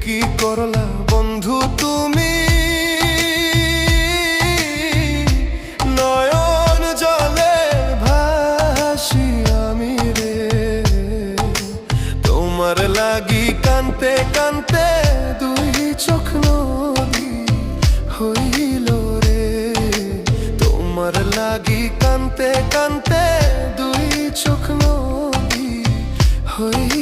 কি করলা বন্ধু তুমি, নয়ন জলে ভাসি আমি রে। তোমার লাগি কানতে কানতে দুই চোখ নদী হইল রে। তোমার লাগি কানতে কানতে দুই চোখ নদী হইল।